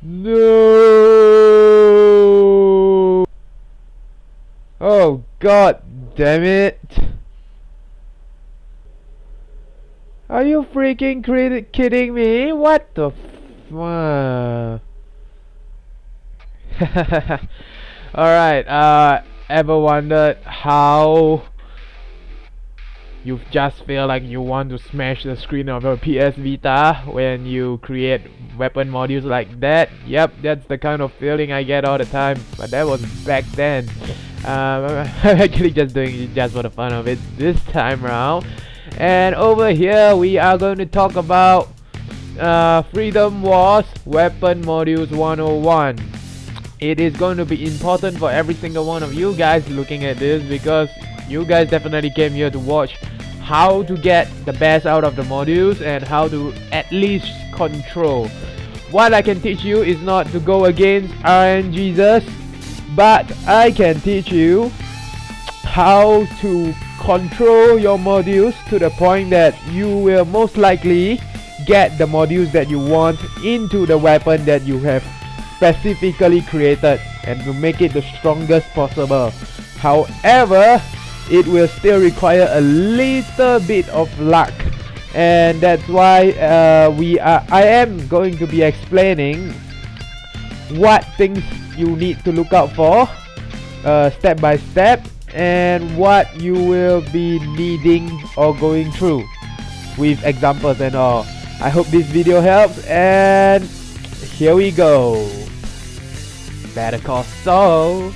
No! Oh god damn it! Are you freaking kidding me? What the Alright, ever wondered how you've just feel like you want to smash the screen of your PS Vita when you create weapon modules like that? Yep, that's the kind of feeling I get all the time, but that was back then. I'm actually just doing it just for the fun of it this time around. And over here we are going to talk about Freedom Wars Weapon Modules 101. It is going to be important for every single one of you guys looking at this, because you guys definitely came here to watch how to get the best out of the modules and how to at least control. What I can teach you is not to go against RNGesus, but I can teach you how to control your modules to the point that you will most likely get the modules that you want into the weapon that you have specifically created, and to make it the strongest possible. However, it will still require a little bit of luck, and that's why I am going to be explaining what things you need to look out for step by step, and what you will be needing or going through with examples and all. I hope this video helps, and here we go. Better Call Saul.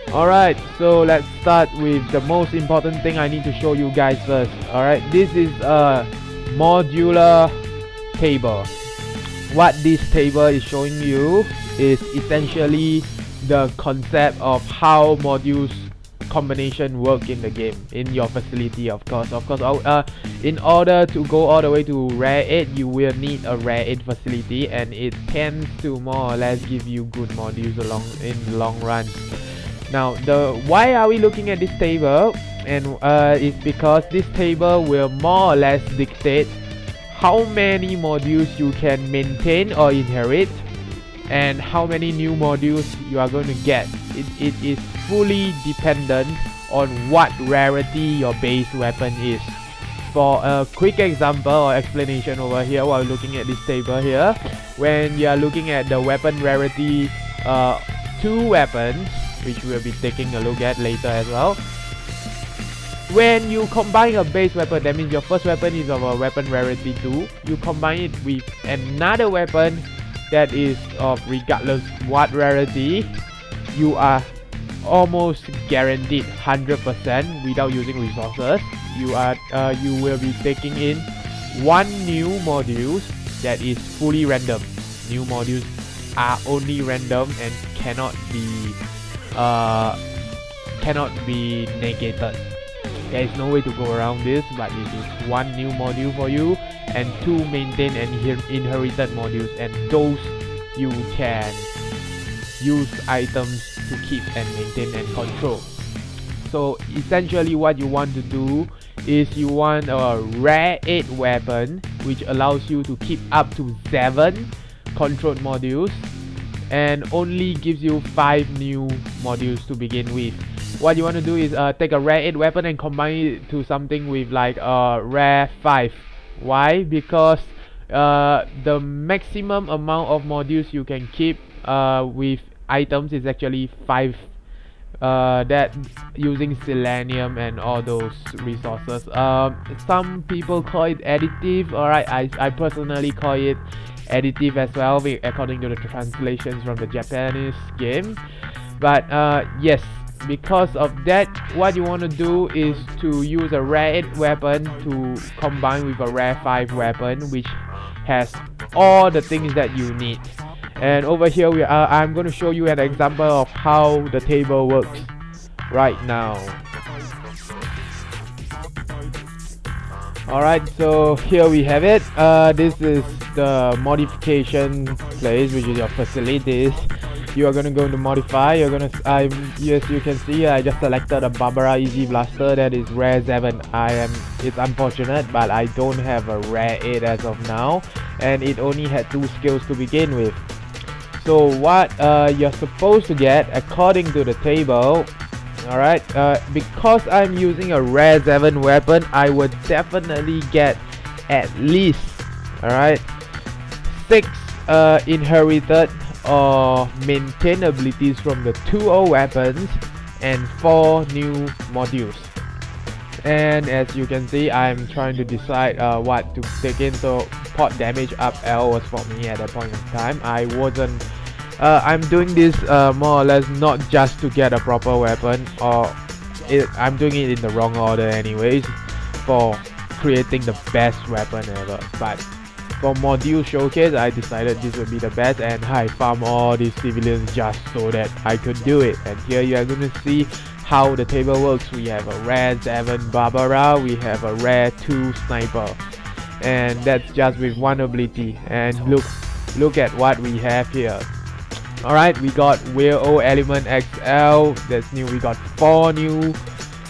Alright, so let's start with the most important thing I need to show you guys first. Alright, this is a modular table. What this table is showing you is essentially the concept of how modules combination work in the game, in your facility. Of course, in order to go all the way to rare 8, you will need a rare 8 facility, and it tends to more or less give you good modules in the long run. Now, why are we looking at this table? And it's because this table will more or less dictate how many modules you can maintain or inherit, and how many new modules you are going to get. It is fully dependent on what rarity your base weapon is. For a quick example or explanation over here, while looking at this table here, when you are looking at the weapon rarity 2 weapons, which we'll be taking a look at later as well, when you combine a base weapon, that means your first weapon is of a weapon rarity 2, you combine it with another weapon that is of regardless what rarity, you are almost guaranteed 100% without using resources. You will be taking in one new module that is fully random. New modules are only random and cannot be negated. There is no way to go around this, but it is one new module for you and 2 maintained and inherited modules, and those you can use items to keep and maintain and control. So essentially what you want to do is you want a rare 8 weapon, which allows you to keep up to 7 controlled modules and only gives you 5 new modules to begin with. What you want to do is take a rare 8 weapon and combine it to something with like a rare 5. Why? Because the maximum amount of modules you can keep with items is actually 5, that using selenium and all those resources. Some people call it additive. Alright, I personally call it additive as well, according to the translations from the Japanese game. But yes, because of that, what you want to do is to use a rare 8 weapon to combine with a rare 5 weapon, which has all the things that you need. And over here I'm going to show you an example of how the table works right now. Alright, so here we have it. This is the modification place, which is your facilities. you are gonna go into modify. You're gonna yes, you can see I just selected a Barbara Easy Blaster that is rare 7. It's unfortunate, but I don't have a rare 8 as of now, and it only had 2 skills to begin with. So what you're supposed to get according to the table, alright, because I'm using a rare 7 weapon, I would definitely get at least, alright, 6 inherited or maintain abilities from the 2-0 weapons and 4 new modules. And as you can see, I'm trying to decide what to take in. So pot damage up L was for me at that point in time. I'm doing this more or less not just to get a proper weapon, or I'm doing it in the wrong order anyways, for creating the best weapon ever. But for module showcase, I decided this would be the best, and I farm all these civilians just so that I could do it. And here you are going to see how the table works. We have a rare 7 Barbara, we have a rare 2 Sniper, and that's just with 1 ability. And look at what we have here. Alright, we got Weirdo Element XL, that's new. We got 4 new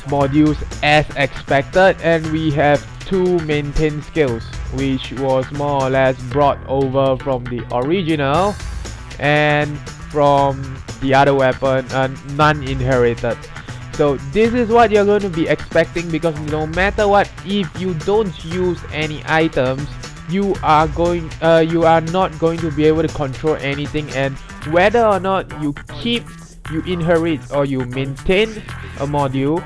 modules as expected, and we have 2 maintain skills, which was more or less brought over from the original and from the other weapon, non-inherited. So this is what you're going to be expecting, because no matter what, if you don't use any items, you are not going to be able to control anything. And whether or not you inherit or you maintain a module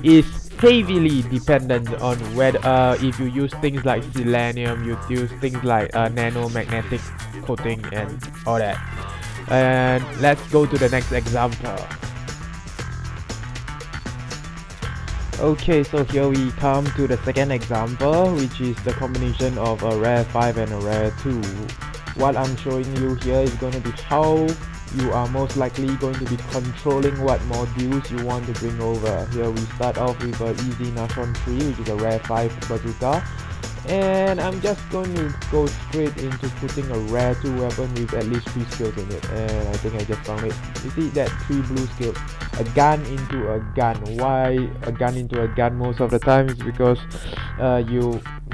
is heavily dependent on whether if you use things like selenium, you use things like nanomagnetic coating and all that. And let's go to the next example. Okay, so here we come to the second example, which is the combination of a rare 5 and a rare 2. What I'm showing you here is going to be how you are most likely going to be controlling what modules you want to bring over. Here we start off with a easy Nashon 3, which is a rare 5 bazooka, and I'm just going to go straight into putting a rare 2 weapon with at least 3 skills in it. And I think I just found it. You see that 3 blue skills, a gun into a gun. Why a gun into a gun most of the time? Is because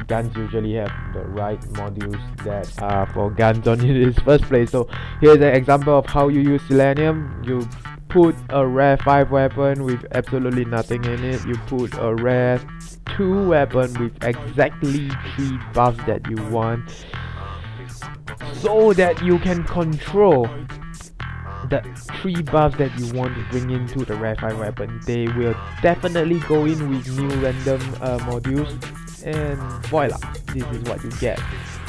guns usually have the right modules that are for guns on in its first place. So here's an example of how you use selenium. You put a rare 5 weapon with absolutely nothing in it. You put a rare 2 weapon with exactly 3 buffs that you want, so that you can control the 3 buffs that you want to bring into the rare 5 weapon. They will definitely go in with new random modules, and voila, this is what you get.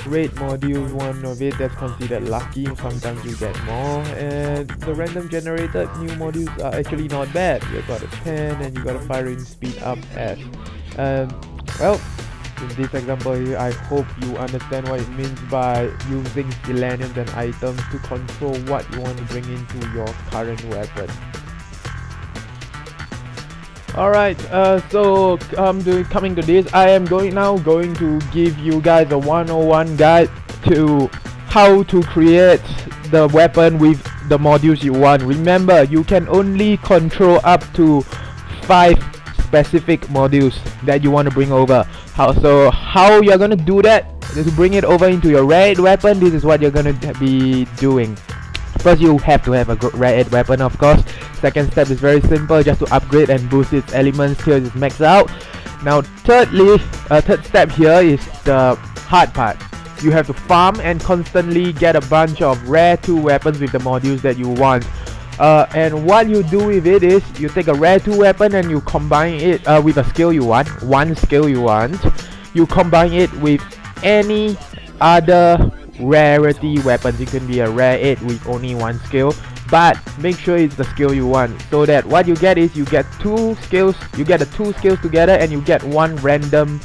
Raid module, one of it that's considered lucky. Sometimes you get more, and the random generated new modules are actually not bad. You got a 10 and you got a firing speed up as well. In this example here, I hope you understand what it means by using seleniums and items to control what you want to bring into your current weapon. Alright, so coming to this, I am now going to give you guys a 101 guide to how to create the weapon with the modules you want. Remember, you can only control up to 5 specific modules that you want to bring over. How you're gonna do that to bring it over into your rare 8 weapon? This is what you're gonna be doing. First, you have to have a rare 8 weapon, of course. Second step is very simple, just to upgrade and boost its elements till it's maxed out. Now third step here is the hard part. You have to farm and constantly get a bunch of rare 2 weapons with the modules that you want. And what you do with it is you take a rare 2 weapon and you combine it with a skill you want, one skill you want. You combine it with any other rarity weapons. It can be a rare 8 with only 1 skill, but make sure it's the skill you want, so that what you get is you get 2 skills, you get the 2 skills together, and you get 1 random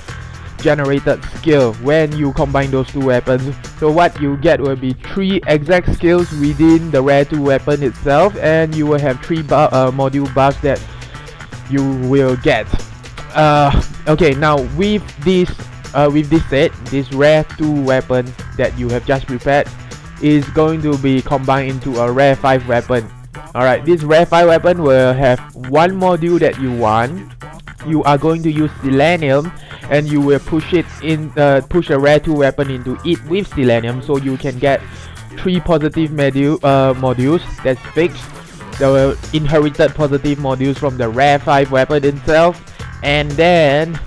generated skill when you combine those 2 weapons. So what you get will be 3 exact skills within the rare 2 weapon itself, and you will have 3 module buffs that you will get. Okay, now with this set, this rare 2 weapon that you have just prepared, is going to be combined into a rare 5 weapon. Alright, this rare 5 weapon will have one module that you want. You are going to use selenium, and you will push it in, push a rare 2 weapon into it with selenium, so you can get 3 positive modules that's fixed, the inherited positive modules from the rare 5 weapon itself, and then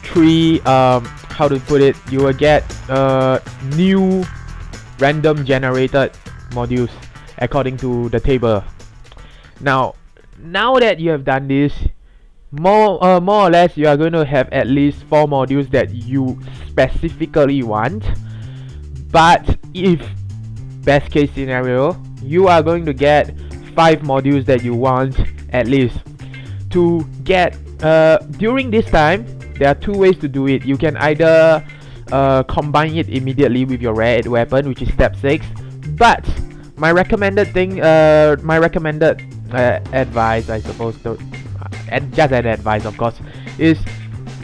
3 how to put it, you will get new random generated modules according to the table. Now that you have done this, more or less you are going to have at least 4 modules that you specifically want. But if best case scenario, you are going to get 5 modules that you want at least. To get during this time, there are 2 ways to do it. You can either combine it immediately with your rare 8 weapon, which is step 6, but my recommended advice, I suppose, just an advice of course, is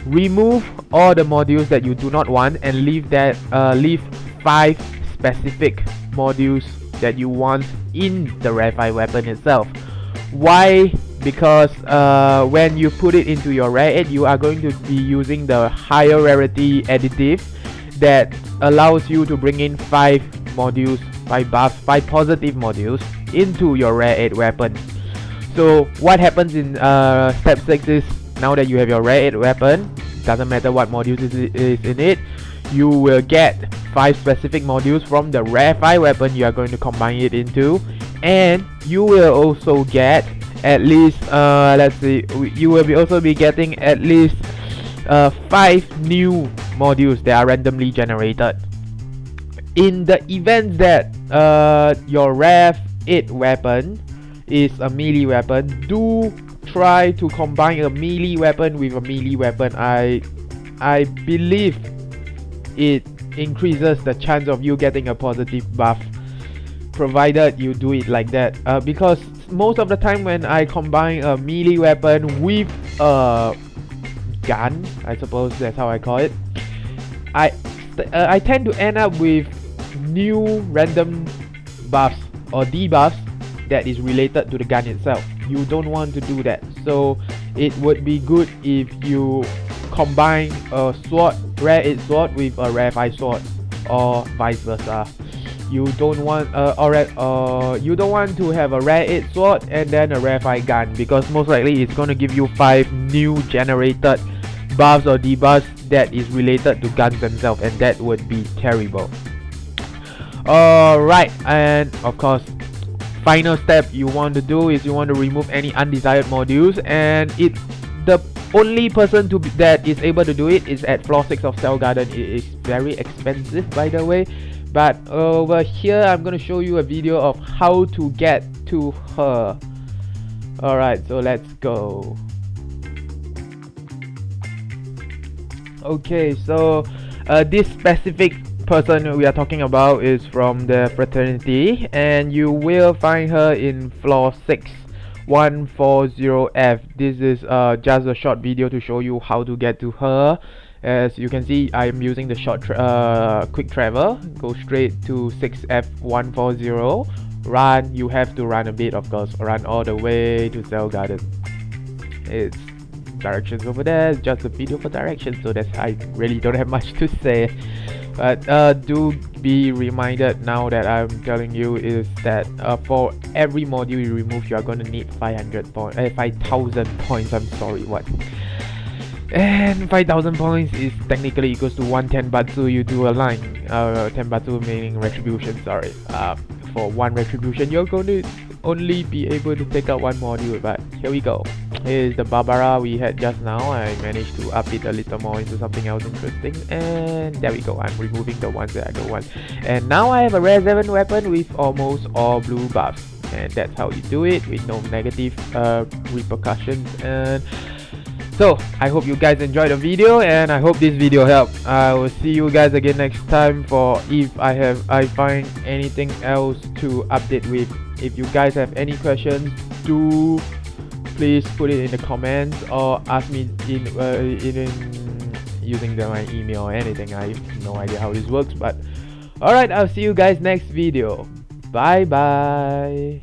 remove all the modules that you do not want and leave 5 specific modules that you want in the rare 5 weapon itself. Why? Because when you put it into your rare 8, you are going to be using the higher rarity additive that allows you to bring in 5 modules, 5 buffs, 5 positive modules into your rare 8 weapon. So what happens in step 6 is, now that you have your rare 8 weapon, doesn't matter what modules is in it, you will get 5 specific modules from the rare 5 weapon you are going to combine it into, and you will also get at least let's see, you will also be getting at least 5 new modules that are randomly generated. In the event that your rare 8 weapon is a melee weapon, do try to combine a melee weapon with a melee weapon. I believe it increases the chance of you getting a positive buff, provided you do it like that, because most of the time when I combine a melee weapon with a gun, I suppose that's how I call it, I tend to end up with new random buffs or debuffs that is related to the gun itself. You don't want to do that, so it would be good if you combine a sword, rare 8 sword with a rare 5 sword, or vice versa. You don't want you don't want to have a rare 8 sword and then a rare 5 gun, because most likely it's going to give you 5 new generated buffs or debuffs that is related to guns themselves, and that would be terrible. Alright, and of course, final step you want to do is you want to remove any undesired modules, and the only person that is able to do it is at floor 6 of Cell Garden. It is very expensive, by the way, but over here I'm gonna show you a video of how to get to her. Alright, so let's go. Okay, so this specific person we are talking about is from the fraternity, and you will find her in floor 6, 140F. This is just a short video to show you how to get to her. As you can see, I am using the short quick travel. Go straight to 6F140. Run, you have to run a bit, of course. Run all the way to Cell Garden. It's directions over there. It's just a video for directions, so that's, I really don't have much to say. But do be reminded now that I'm telling you is that for every module you remove, you are going to need 5,000 points. I'm sorry, what? And 5,000 points is technically equals to 1 Tenbatsu you do a line. Tenbatsu meaning retribution, sorry. For 1 retribution, you're going to only be able to take out 1 module, but here we go. Here's the Barbara we had just now. I managed to up it a little more into something else interesting, and there we go. I'm removing the ones that I don't want, and now I have a rare 7 weapon with almost all blue buffs, and that's how you do it with no negative repercussions. And so I hope you guys enjoyed the video, and I hope this video helped. I will see you guys again next time for if I find anything else to update with. If you guys have any questions, do please put it in the comments or ask me in using my email or anything. I have no idea how this works, but Alright, I'll see you guys next video. Bye bye.